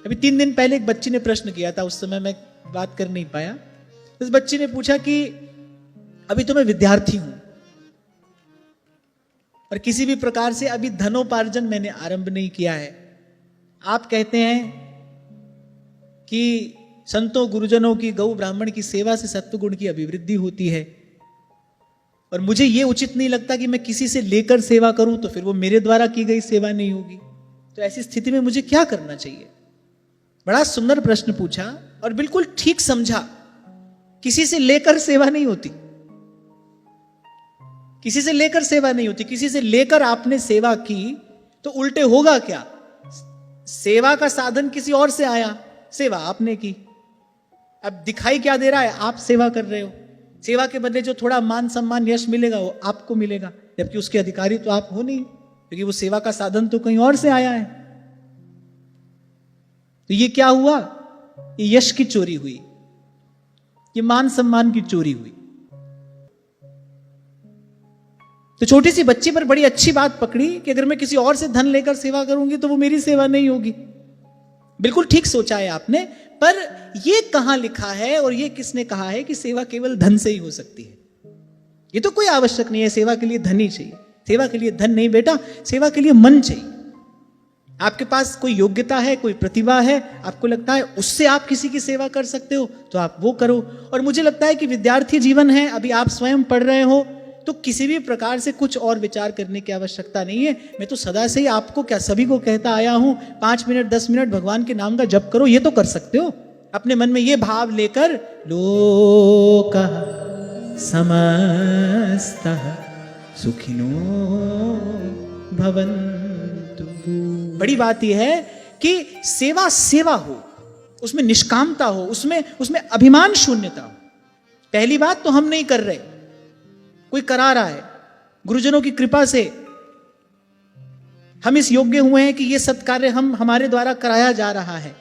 अभी 3 दिन पहले एक बच्ची ने प्रश्न किया था, उस समय मैं बात कर नहीं पाया। उस बच्ची ने पूछा कि अभी तो मैं विद्यार्थी हूं और किसी भी प्रकार से अभी धनोपार्जन मैंने आरंभ नहीं किया है। आप कहते हैं कि संतों गुरुजनों की, गौ ब्राह्मण की सेवा से सत्वगुण की अभिवृद्धि होती है, और मुझे यह उचित नहीं लगता कि मैं किसी से लेकर सेवा करूं तो फिर वो मेरे द्वारा की गई सेवा नहीं होगी। तो ऐसी स्थिति में मुझे क्या करना चाहिए? बड़ा सुंदर प्रश्न पूछा और बिल्कुल ठीक समझा। किसी से लेकर सेवा नहीं होती, किसी से लेकर सेवा नहीं होती। किसी से लेकर आपने सेवा की तो उल्टे होगा क्या? सेवा का साधन किसी और से आया, सेवा आपने की। अब दिखाई क्या दे रहा है? आप सेवा कर रहे हो। सेवा के बदले जो थोड़ा मान सम्मान यश मिलेगा वो आपको मिलेगा, जबकि उसके अधिकारी तो आप हो नहीं, क्योंकि वो सेवा का साधन तो कहीं और से आया है। तो ये क्या हुआ? ये यश की चोरी हुई, ये मान सम्मान की चोरी हुई। तो छोटी सी बच्ची पर बड़ी अच्छी बात पकड़ी कि अगर मैं किसी और से धन लेकर सेवा करूंगी तो वो मेरी सेवा नहीं होगी। बिल्कुल ठीक सोचा है आपने, पर यह कहां लिखा है और यह किसने कहा है कि सेवा केवल धन से ही हो सकती है? ये तो कोई आवश्यक नहीं है। सेवा के लिए धन ही चाहिए। सेवा के लिए धन नहीं बेटा, सेवा के लिए मन चाहिए। आपके पास कोई योग्यता है, कोई प्रतिभा है, आपको लगता है उससे आप किसी की सेवा कर सकते हो तो आप वो करो। और मुझे लगता है कि विद्यार्थी जीवन है, अभी आप स्वयं पढ़ रहे हो, तो किसी भी प्रकार से कुछ और विचार करने की आवश्यकता नहीं है। मैं तो सदा से ही आपको, क्या सभी को कहता आया हूं, 5 मिनट 10 मिनट भगवान के नाम का जप करो। ये तो कर सकते हो अपने मन में ये भाव लेकर, लोकः समस्तः सुखिनो भवन्तु। बड़ी बात यह है कि सेवा सेवा हो, उसमें निष्कामता हो, उसमें अभिमान शून्यता हो। पहली बात तो हम नहीं कर रहे, कोई करा रहा है। गुरुजनों की कृपा से हम इस योग्य हुए हैं कि यह सत्कार्य हमारे द्वारा कराया जा रहा है,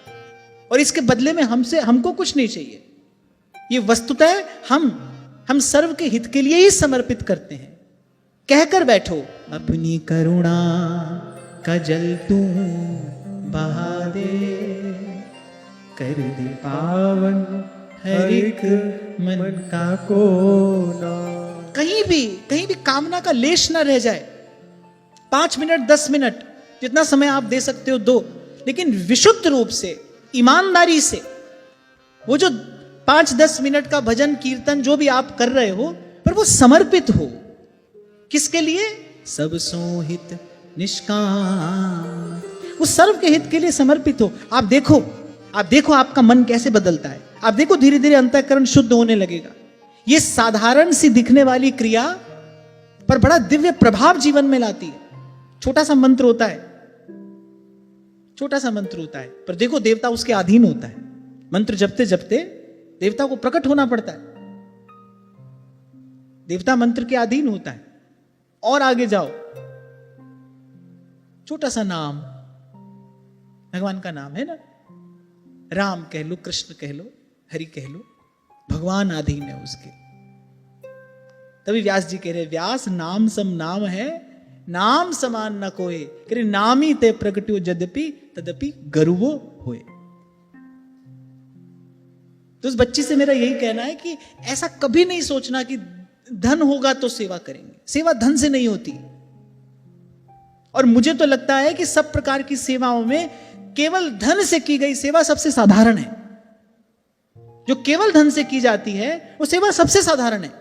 और इसके बदले में हमको कुछ नहीं चाहिए। ये वस्तुतः हम सर्व के हित के लिए ही समर्पित करते हैं। कहकर बैठो, अपनी करुणा का जल तू बहा दे, कर दे पावन हर एक मन का कोना। कहीं भी कामना का लेश ना रह जाए। 5 मिनट 10 मिनट जितना समय आप दे सकते हो दो, लेकिन विशुद्ध रूप से, ईमानदारी से। वो जो 5-10 मिनट का भजन कीर्तन जो भी आप कर रहे हो, पर वो समर्पित हो। किसके लिए? सब सोहित निष्काम, वो सर्व के हित के लिए समर्पित हो। आप देखो आपका मन कैसे बदलता है। आप देखो धीरे धीरे अंतःकरण शुद्ध होने लगेगा। ये साधारण सी दिखने वाली क्रिया पर बड़ा दिव्य प्रभाव जीवन में लाती है। छोटा सा मंत्र होता है, पर देखो देवता उसके अधीन होता है। मंत्र जपते जपते देवता को प्रकट होना पड़ता है, देवता मंत्र के अधीन होता है। और आगे जाओ, छोटा सा नाम, भगवान का नाम है ना, राम कह लो, कृष्ण कह लो, हरि कह लो, भगवान अधीन है उसके। तभी व्यास जी कह रहे, व्यास नाम सम नाम है, नाम समान न कोई, कह रहे नामी ते प्रगट्यो यद्यपि तदपि गर्वो होए। तो उस बच्ची से मेरा यही कहना है कि ऐसा कभी नहीं सोचना कि धन होगा तो सेवा करेंगे। सेवा धन से नहीं होती। और मुझे तो लगता है कि सब प्रकार की सेवाओं में केवल धन से की गई सेवा सबसे साधारण है। जो केवल धन से की जाती है वो सेवा सबसे साधारण है।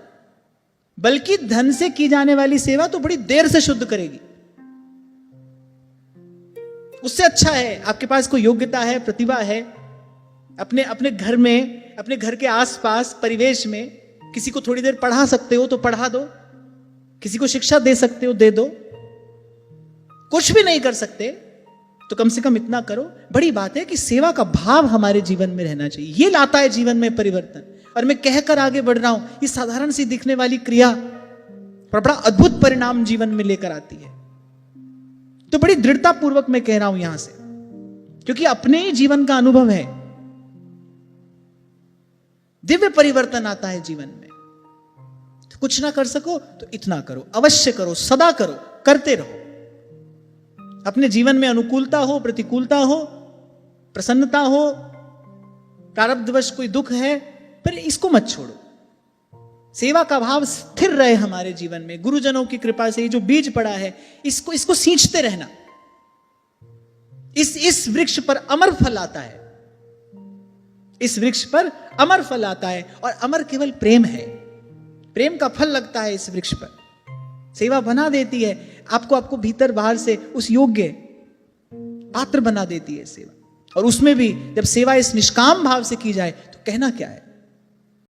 बल्कि धन से की जाने वाली सेवा तो बड़ी देर से शुद्ध करेगी। उससे अच्छा है आपके पास कोई योग्यता है, प्रतिभा है, अपने घर में, अपने घर के आसपास परिवेश में किसी को थोड़ी देर पढ़ा सकते हो तो पढ़ा दो, किसी को शिक्षा दे सकते हो दे दो। कुछ भी नहीं कर सकते तो कम से कम इतना करो। बड़ी बात है कि सेवा का भाव हमारे जीवन में रहना चाहिए। ये लाता है जीवन में परिवर्तन। और मैं कहकर आगे बढ़ रहा हूं, ये साधारण सी दिखने वाली क्रिया पर बड़ा अद्भुत परिणाम जीवन में लेकर आती है। तो बड़ी दृढ़ता पूर्वक मैं कह रहा हूं यहां से, क्योंकि अपने ही जीवन का अनुभव है। दिव्य परिवर्तन आता है जीवन में। तो कुछ ना कर सको तो इतना करो, अवश्य करो, सदा करो, करते रहो। अपने जीवन में अनुकूलता हो, प्रतिकूलता हो, प्रसन्नता हो, प्रारब्धवश कोई दुख है, पर इसको मत छोड़ो। सेवा का भाव स्थिर रहे हमारे जीवन में, गुरुजनों की कृपा से जो बीज पड़ा है इसको सींचते रहना। इस वृक्ष पर अमर फल आता है, इस वृक्ष पर अमर फल आता है, और अमर केवल प्रेम है। प्रेम का फल लगता है इस वृक्ष पर। सेवा बना देती है आपको भीतर बाहर से उस योग्य पात्र बना देती है सेवा। और उसमें भी जब सेवा इस निष्काम भाव से की जाए तो कहना क्या है।